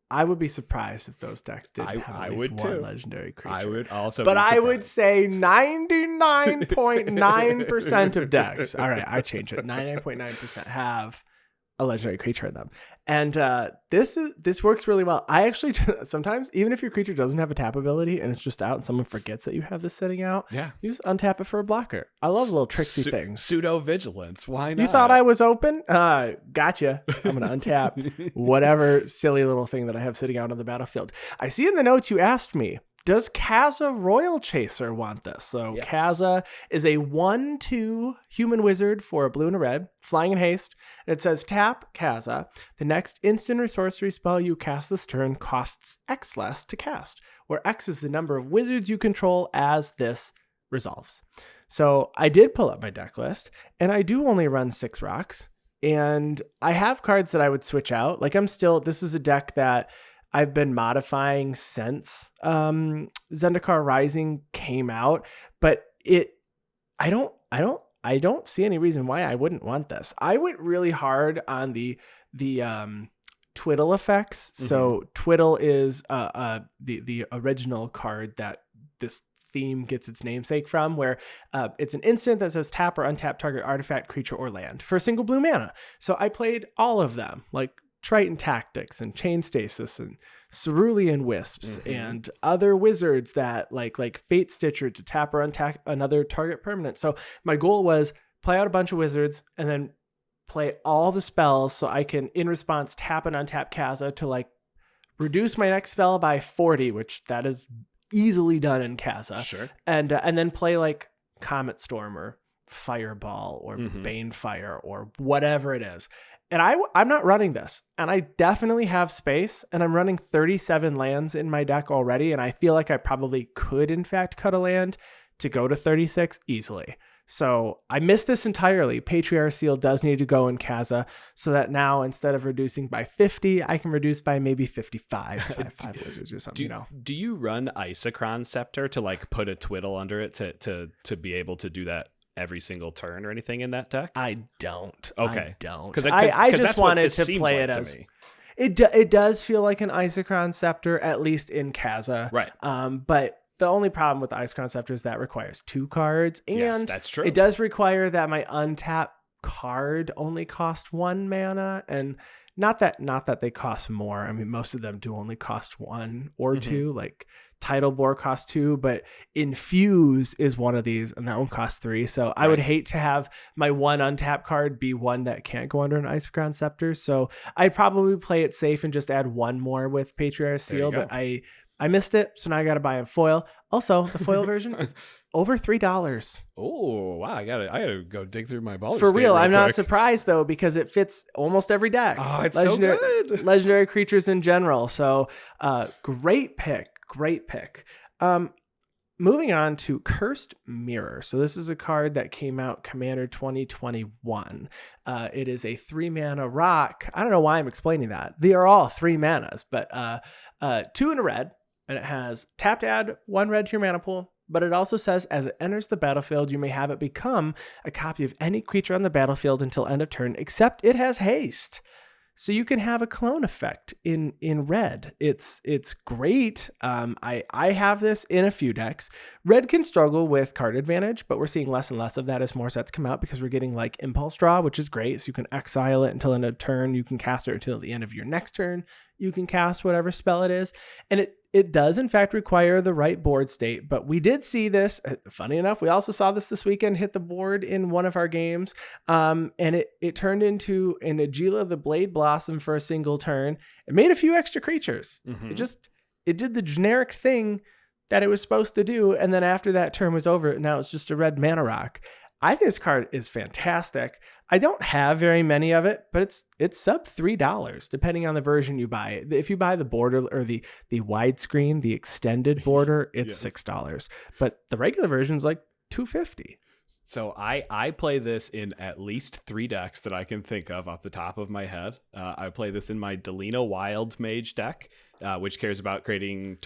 I would be surprised if those decks didn't have at least one legendary creature. I would also But I would say 99.9% of decks, all right, I change it, 99.9% have a legendary creature in them. And this works really well. I actually, sometimes, even if your creature doesn't have a tap ability and it's just out and someone forgets that you have this sitting out, you just untap it for a blocker. I love little tricksy things. Pseudo vigilance. Why not? You thought I was open? Gotcha. I'm going to untap whatever silly little thing that I have sitting out on the battlefield. I see in the notes you asked me, does Kazza Royal Chaser want this? So yes. Kazza is a 1/2 human wizard for a blue and a red, flying in haste. And it says tap Kazza. The next instant or sorcery spell you cast this turn costs X less to cast, where X is the number of wizards you control as this resolves. So I did pull up my deck list, and I do only run 6 rocks. And I have cards that I would switch out. Like this is a deck that I've been modifying since Zendikar Rising came out, but I don't see any reason why I wouldn't want this. I went really hard on the twiddle effects. So twiddle is the original card that this theme gets its namesake from, where it's an instant that says tap or untap target artifact, creature, or land for a single blue mana. So I played all of them, like Triton Tactics and Chain Stasis and Cerulean Wisps and other wizards that like Fate Stitcher to tap or untap another target permanent. So my goal was play out a bunch of wizards and then play all the spells so I can, in response, tap and untap Kazza to like reduce my next spell by 40, which that is easily done in Kazza. Sure. And then play like Comet Storm or Fireball or Banefire or whatever it is. And I'm not running this, and I definitely have space, and I'm running 37 lands in my deck already, and I feel like I probably could, in fact, cut a land to go to 36 easily. So I missed this entirely. Patriar Seal does need to go in Kazza, so that now instead of reducing by 50, I can reduce by maybe 55 if I have 5 wizards or something. Do you run Isochron Scepter to like put a twiddle under it to be able to do that every single turn or anything in that deck? I don't. Okay. I don't. Because I just wanted to play like it as me. It does feel like an Isochron Scepter, at least in Kazza. Right. But the only problem with the Isochron Scepter is that requires 2 cards. And yes, that's true. It does require that my untap card only cost 1 mana. And not that they cost more. I mean, most of them do only cost 1 or 2. Like Tidal Bore costs 2, but Infuse is one of these, and that one costs 3. So I would hate to have my one untap card be one that can't go under an Isochron Scepter. So I'd probably play it safe and just add 1 more with Patriar Seal, but I missed it, so now I got to buy a foil. Also, the foil version is over $3. Oh, wow. I gotta go dig through my Baldur's For Gate real, I'm quick. not surprised, though, because it fits almost every deck. Oh, it's so good. Legendary creatures in general. So great pick. Moving on to Cursed Mirror. So this is a card that came out Commander 2021. It is a 3-mana rock. I don't know why I'm explaining that. They are all 3 manas, but 2 in a red. And it has tap to add 1 red to your mana pool, but it also says as it enters the battlefield, you may have it become a copy of any creature on the battlefield until end of turn, except it has haste. So you can have a clone effect in red. It's great. I have this in a few decks. Red can struggle with card advantage, but we're seeing less and less of that as more sets come out because we're getting like Impulse Draw, which is great. So you can exile it until end of turn. You can cast it until the end of your next turn. You can cast whatever spell it is. And it does, in fact, require the right board state. But we did see this. Funny enough, we also saw this weekend hit the board in one of our games. And it turned into an Agila the Blade Blossom for a single turn. It made a few extra creatures. It did the generic thing that it was supposed to do. And then after that turn was over, now it's just a red mana rock. I think this card is fantastic. I don't have very many of it, but it's sub $3 depending on the version you buy. If you buy the border or the widescreen, the extended border, it's $6. But the regular version is like $2.50. So I play this in at least 3 decks that I can think of off the top of my head. I play this in my Delina Wild Mage deck, which cares about creating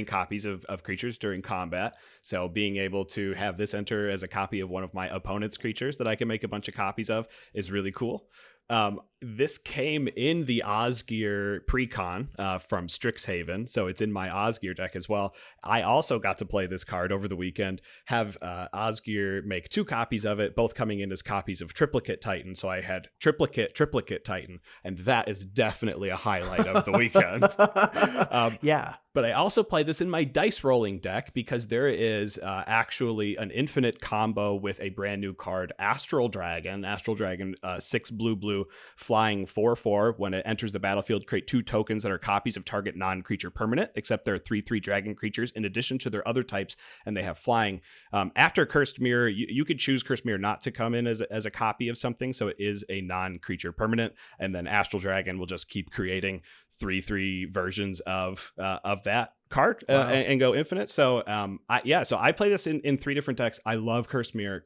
copies of creatures during combat. So being able to have this enter as a copy of one of my opponent's creatures that I can make a bunch of copies of is really cool. This came in the Osgear precon from Strixhaven, so it's in my Osgear deck as well. I also got to play this card over the weekend, have Osgear make 2 copies of it, both coming in as copies of Triplicate Titan, so I had Triplicate Titan, and that is definitely a highlight of the weekend. But I also play this in my dice rolling deck because there is actually an infinite combo with a brand new card, Astral Dragon, 6 blue, flying 4/4. When it enters the battlefield, create 2 tokens that are copies of target non-creature permanent, except they're 3/3 dragon creatures in addition to their other types, and they have flying. After Cursed Mirror, you could choose Cursed Mirror not to come in as a copy of something, so it is a non-creature permanent, and then Astral Dragon will just keep creating 3/3 versions of that card and go infinite. So I play this in 3 different decks. I love Cursed Mirror.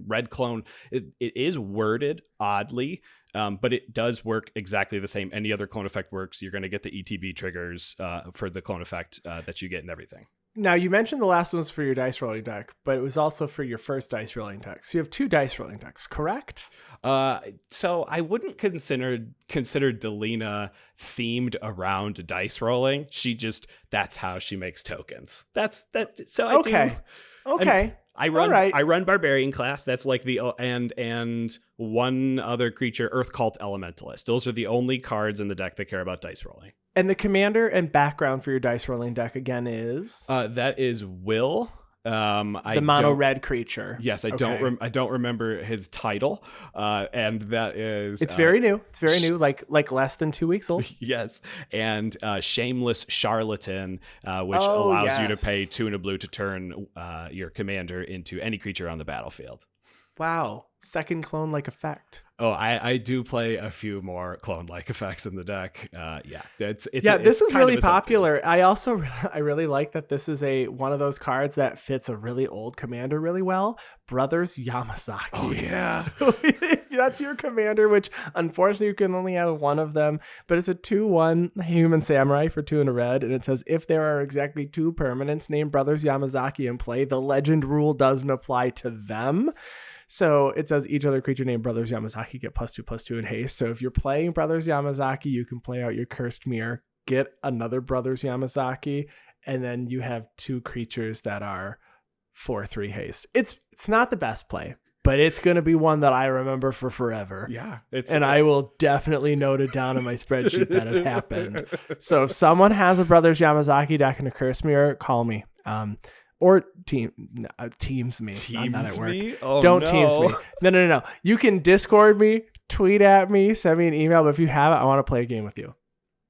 Red clone. It is worded oddly, but it does work exactly the same. Any other clone effect works. You're going to get the ETB triggers for the clone effect that you get and everything. Now, you mentioned the last one was for your dice rolling deck, but it was also for your first dice rolling deck. So you have 2 dice rolling decks, correct? So I wouldn't consider Delina themed around dice rolling. That's how she makes tokens. So I Okay. do. Okay. I run All right. I run Barbarian class. That's like and one other creature, Earth Cult Elementalist. Those are the only cards in the deck that care about dice rolling. And the commander and background for your dice rolling deck again is That is Will. the mono red creature. Yes, I don't remember his title, and that is it's very new. It's very new, like less than 2 weeks old. Yes, and Shameless Charlatan, which allows you to pay 2 and a blue to turn your commander into any creature on the battlefield. Wow, second clone-like effect. Oh, I do play a few more clone-like effects in the deck. This is really popular. I really like that this is one of those cards that fits a really old commander really well. Brothers Yamazaki. Oh yeah, so, that's your commander, which unfortunately you can only have one of them. But it's a 2/1 human samurai for 2 and a red, and it says if there are exactly 2 permanents named Brothers Yamazaki in play, the legend rule doesn't apply to them. So it says each other creature named Brothers Yamazaki get +2/+2 in haste. So if you're playing Brothers Yamazaki, you can play out your Cursed Mirror, get another Brothers Yamazaki, and then you have 2 creatures that are 4/3 haste. It's not the best play, but it's going to be one that I remember for forever. Yeah. I will definitely note it down in my spreadsheet that it happened. So if someone has a Brothers Yamazaki deck and a Cursed Mirror, call me. Or teams me. I'm not at work. Me? Oh, Don't teams me. No. You can Discord me, tweet at me, send me an email. But if you have it, I want to play a game with you.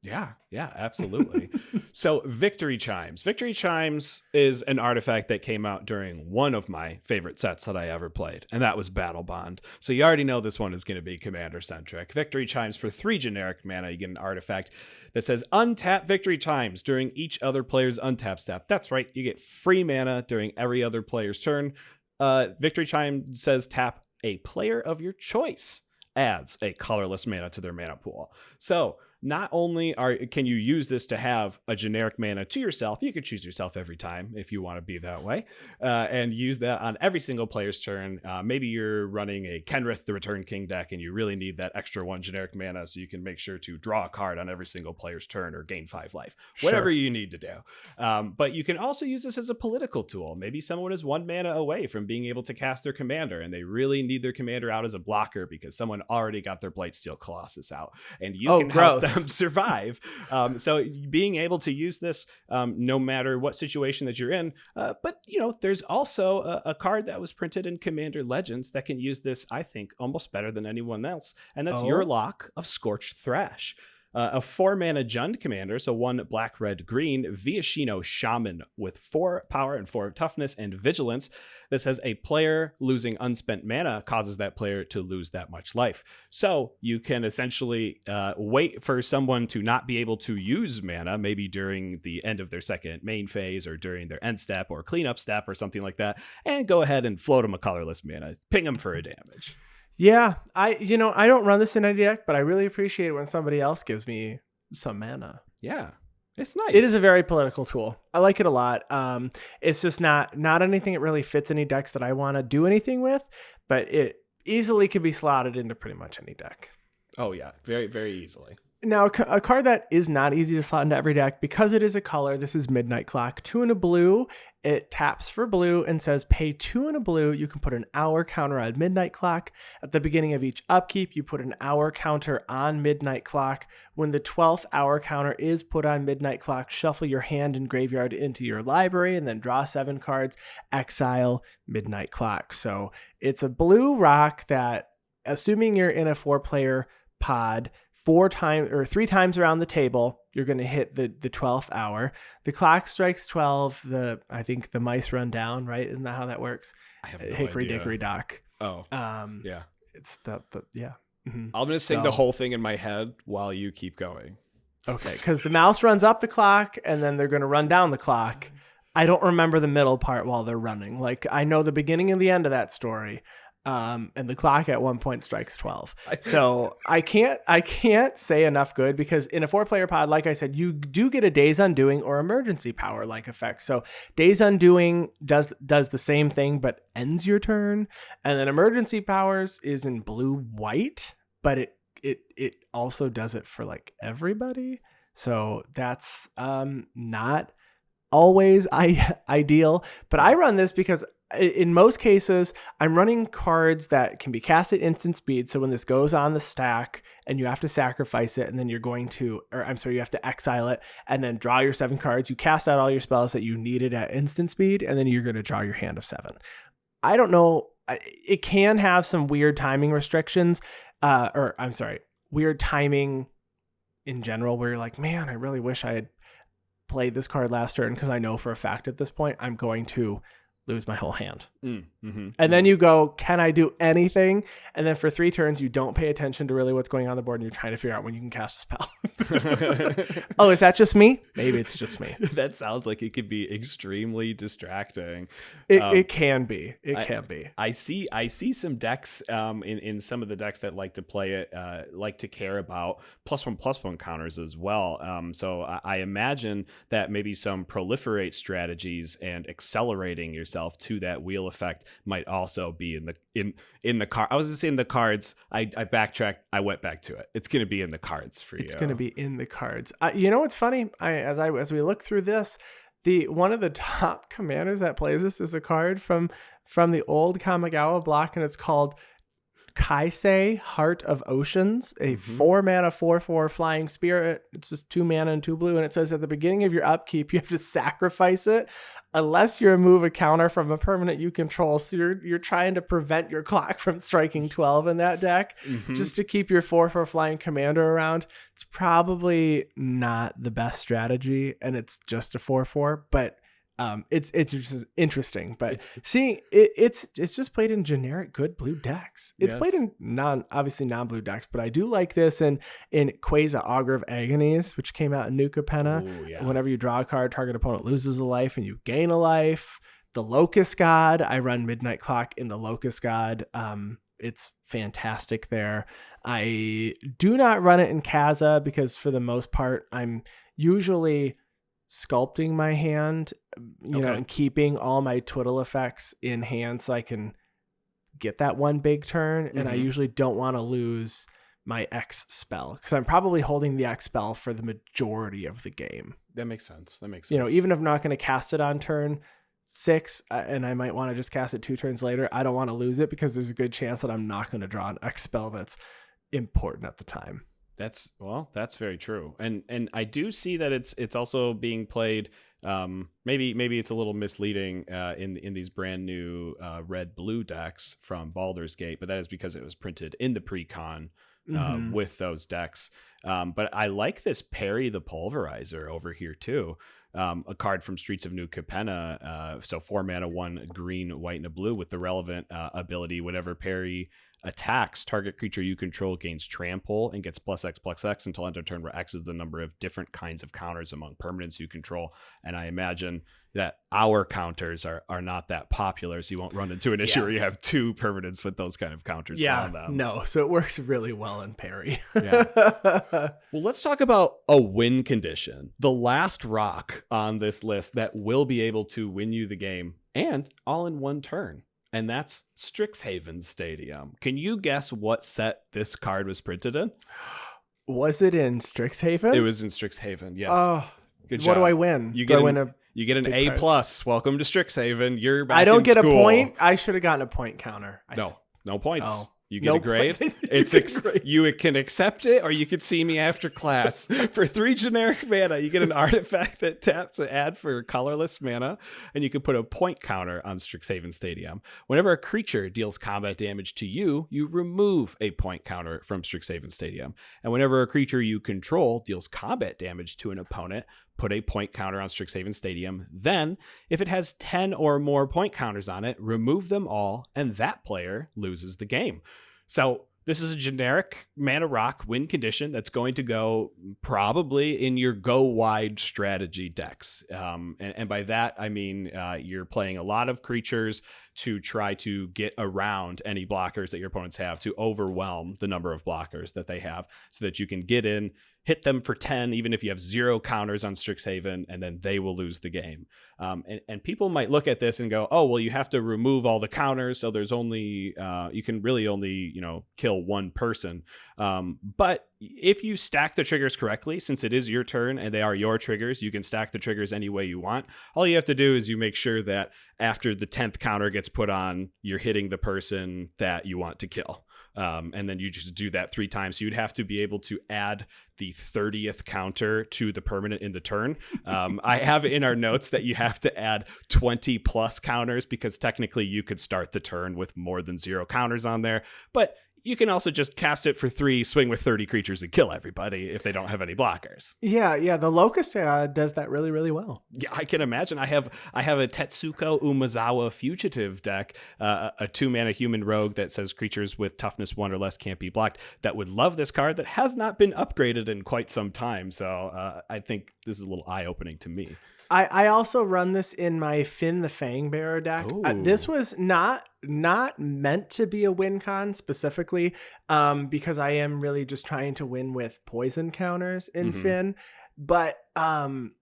Yeah, absolutely. So Victory Chimes. Victory Chimes is an artifact that came out during one of my favorite sets that I ever played, and that was Battle Bond. So you already know this one is going to be commander-centric. Victory Chimes, for 3 generic mana, you get an artifact that says untap Victory Chimes during each other player's untap step. That's right, you get free mana during every other player's turn. Victory Chime says tap a player of your choice adds a colorless mana to their mana pool. So not only can you use this to have a generic mana to yourself, you could choose yourself every time if you want to be that way, and use that on every single player's turn. Maybe you're running a Kenrith the Return King deck and you really need that extra 1 generic mana so you can make sure to draw a card on every single player's turn or gain 5 life. Whatever you need to do. But you can also use this as a political tool. Maybe someone is 1 mana away from being able to cast their commander and they really need their commander out as a blocker because someone already got their Blightsteel Colossus out. And you can help them survive. So being able to use this no matter what situation that you're in. But, there's also a card that was printed in Commander Legends that can use this, I think, almost better than anyone else. And that's your lock of Scorched Thrash. A 4-mana Jund commander, so 1 black, red, green, Viashino Shaman with 4 power and 4 toughness and vigilance. That says a player losing unspent mana causes that player to lose that much life. So you can essentially wait for someone to not be able to use mana, maybe during the end of their second main phase or during their end step or cleanup step or something like that, and go ahead and float them a colorless mana, ping them for a damage. Yeah, I don't run this in any deck, but I really appreciate it when somebody else gives me some mana. Yeah, it's nice. It is a very political tool. I like it a lot. It's just not anything that really fits any decks that I want to do anything with, but it easily can be slotted into pretty much any deck. Oh yeah, very, very easily. Now, a card that is not easy to slot into every deck, because it is a color, this is Midnight Clock. 2 and a blue, it taps for blue and says pay 2 and a blue. You can put an hour counter on Midnight Clock. At the beginning of each upkeep, you put an hour counter on Midnight Clock. When the 12th hour counter is put on Midnight Clock, shuffle your hand and graveyard into your library and then draw 7 cards, exile Midnight Clock. So it's a blue rock that, assuming you're in a 4-player pod, 3 times around the table, you're going to hit the 12th hour. The clock strikes 12. I think the mice run down, right? Isn't that how that works? I have no Hickory idea. Dickory Dock. Oh, yeah. It's yeah. Mm-hmm. I'm going to sing the whole thing in my head while you keep going. Okay, because the mouse runs up the clock and then they're going to run down the clock. I don't remember the middle part while they're running. Like, I know the beginning and the end of that story. And the clock at one point strikes 12. So I can't say enough good, because in a 4-player pod, like I said, you do get a Days Undoing or Emergency Power like effect. So Days Undoing does the same thing but ends your turn, and then Emergency Powers is in blue-white, but it also does it for like everybody. So that's not always ideal, but I run this because in most cases, I'm running cards that can be cast at instant speed. So when this goes on the stack and you have to sacrifice it, and then you have to exile it and then draw your 7 cards, you cast out all your spells that you needed at instant speed, and then you're going to draw your hand of 7. I don't know. It can have some weird timing restrictions, weird timing in general, where you're like, man, I really wish I had played this card last turn, because I know for a fact at this point I'm going to lose my whole hand. And then you go, can I do anything? And then for 3 turns, you don't pay attention to really what's going on the board, and you're trying to figure out when you can cast a spell. Oh, is that just me? Maybe it's just me. That sounds like it could be extremely distracting. It can be. It can be. I see some decks in some of the decks that like to play it, like to care about +1/+1 counters as well. So I imagine that maybe some proliferate strategies and accelerating yourself to that wheel effect might also be in the card. I was just saying the cards. I backtracked. I went back to it. It's going to be in the cards for you. It's going to be in the cards. You know what's funny? As we look through this, one of the top commanders that plays this is a card from the old Kamigawa block, and it's called Kaisei, Heart of Oceans, a 4-mana 4/4 flying spirit. It's just 2 mana and 2 blue, and it says at the beginning of your upkeep you have to sacrifice it unless you remove a counter from a permanent you control. So you're trying to prevent your clock from striking 12 in that deck, just to keep your 4/4 flying commander around. It's probably not the best strategy, and it's just a 4/4, but it's just interesting. But seeing it's just played in generic good blue decks. It's played in non-blue decks, but I do like this in Quasar Augur of Agonies, which came out in New Capenna. Whenever you draw a card, target opponent loses a life and you gain a life. The Locust God, I run Midnight Clock in the Locust God. It's fantastic there. I do not run it in Kaza, because for the most part I'm usually sculpting my hand, you know, and keeping all my twiddle effects in hand so I can get that one big turn. And I usually don't want to lose my X spell, because I'm probably holding the X spell for the majority of the game. That makes sense. You know, even if I'm not going to cast it on turn 6, and I might want to just cast it 2 turns later, I don't want to lose it, because there's a good chance that I'm not going to draw an X spell that's important at the time. That's very true. And I do see that it's also being played. Maybe it's a little misleading in these brand new red blue decks from Baldur's Gate, but that is because it was printed in the pre-con with those decks. But I like this Parry the Pulverizer over here too. A card from Streets of New Capenna. So 4 mana, 1 green, white, and a blue with the relevant ability. Whenever Parry attacks, target creature you control gains trample and gets +X/+X until end of turn, where X is the number of different kinds of counters among permanents you control. And I imagine that our counters are not that popular, so you won't run into an issue where you have 2 permanents with those kind of counters on them. No, so it works really well in Parry. Well, let's talk about a win condition. The last rock on this list that will be able to win you the game, and all in one turn. And that's Strixhaven Stadium. Can you guess what set this card was printed in? Was it in Strixhaven? It was in Strixhaven, yes. Oh, good job. What do I win? You get an A+. Welcome to Strixhaven. You're back in I don't get school. a point? I should have gotten a point counter. No points. Oh. You get a grade. You can accept it, or you could see me after class. For 3 generic mana, you get an artifact that taps an add for colorless mana, and you can put a point counter on Strixhaven Stadium. Whenever a creature deals combat damage to you, you remove a point counter from Strixhaven Stadium. And whenever a creature you control deals combat damage to an opponent, put a point counter on Strixhaven Stadium. Then, if it has 10 or more point counters on it, remove them all, and that player loses the game. So This is a generic mana rock win condition that's going to go probably in your go wide strategy decks. And by that, I mean you're playing a lot of creatures to try to get around any blockers that your opponents have, to overwhelm the number of blockers that they have so that you can get in, hit them for 10, even if you have 0 counters on Strixhaven, and then they will lose the game. And people might look at this and go, oh, well, you have to remove all the counters, so there's only, you can really only, kill one person. But if you stack the triggers correctly, since it is your turn and they are your triggers, you can stack the triggers any way you want. All you have to do is you make sure that after the 10th counter gets put on, you're hitting the person that you want to kill. And then you just do that 3 times. So you'd have to be able to add the 30th counter to the permanent in the turn. I have in our notes that you have to add 20 plus counters because technically you could start the turn with more than 0 counters on there. But you can also just cast it for 3, swing with 30 creatures, and kill everybody if they don't have any blockers. Yeah. The Locust does that really, really well. Yeah, I can imagine. I have a Tetsuko Umezawa Fugitive deck, a 2-mana human rogue that says creatures with toughness 1 or less can't be blocked, that would love this card that has not been upgraded in quite some time. So I think this is a little eye-opening to me. I also run this in my Finn the Fangbearer deck. This was not meant to be a win con specifically, because I am really just trying to win with poison counters in Finn. But I'm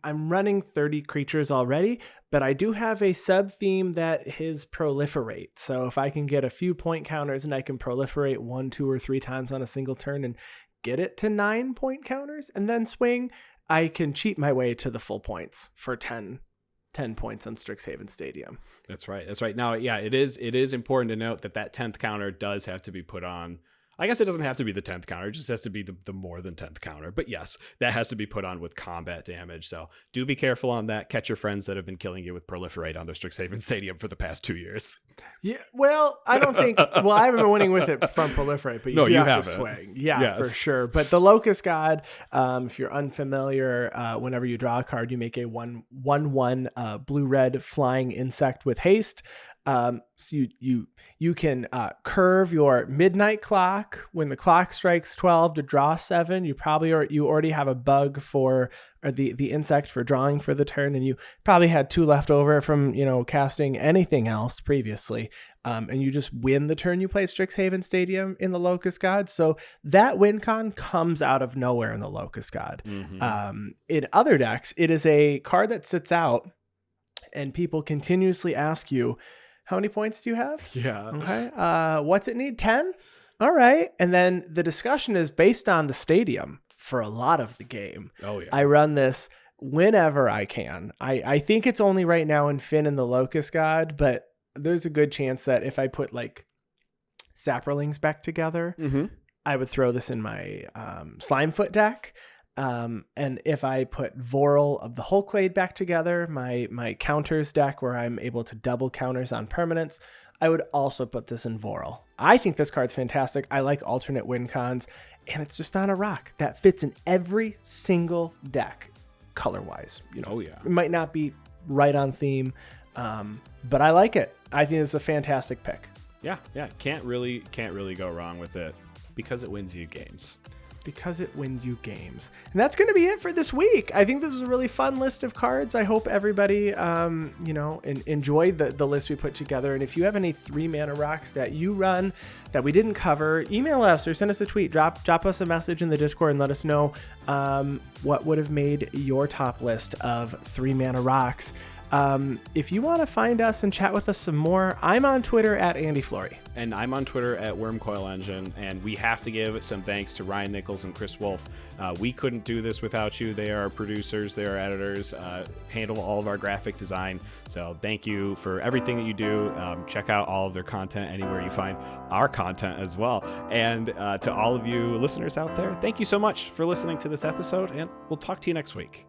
running 30 creatures already, but I do have a sub theme that is proliferate. So if I can get a few point counters and I can proliferate 1, 2, or 3 times on a single turn and get it to 9 point counters and then swing, I can cheat my way to the full points for 10 points on Strixhaven Stadium. That's right. Now, yeah, it is important to note that 10th counter does have to be put on. I guess it doesn't have to be the 10th counter. It just has to be the more than 10th counter. But yes, that has to be put on with combat damage. So do be careful on that. Catch your friends that have been killing you with Proliferate on their Strixhaven Stadium for the past 2 years. Yeah, well, I don't think... Well, I haven't been winning with it from Proliferate, but you have to swing. Yeah, yes. For sure. But the Locust God, if you're unfamiliar, whenever you draw a card, you make a 1/1 blue-red flying insect with haste. So you can curve your midnight clock when the clock strikes 12 to draw 7. You already have a bug for the insect for drawing for the turn, and you probably had 2 left over from casting anything else previously, and you just win the turn you play Strixhaven Stadium in the Locust God. So that win con comes out of nowhere in the Locust God. In other decks, it is a card that sits out, and people continuously ask you, how many points do you have? Yeah. Okay. What's it need? 10? All right. And then the discussion is based on the stadium for a lot of the game. Oh, yeah. I run this whenever I can. I think it's only right now in Finn and the Locust God, but there's a good chance that if I put like Saprolings back together, I would throw this in my Slimefoot deck. And if I put Voral of the Hulklade back together, my counters deck where I'm able to double counters on permanents, I would also put this in Voral. I think this card's fantastic. I like alternate win cons, and it's just on a rock that fits in every single deck color-wise. Oh yeah. It might not be right on theme, but I like it. I think it's a fantastic pick. Yeah. Can't really go wrong with it because it wins you games. Because it wins you games. And that's going to be it for this week. I think this was a really fun list of cards. I hope everybody, enjoyed the list we put together. And if you have any 3-mana rocks that you run that we didn't cover, email us or send us a tweet. Drop us a message in the Discord and let us know what would have made your top list of 3-mana rocks. If you want to find us and chat with us some more, I'm on Twitter at Andy Flory. And I'm on Twitter at WormCoilEngine. And we have to give some thanks to Ryan Nichols and Chris Wolf. We couldn't do this without you. They are our producers, they are editors, handle all of our graphic design. So thank you for everything that you do. Check out all of their content anywhere you find our content as well. And to all of you listeners out there, thank you so much for listening to this episode, and we'll talk to you next week.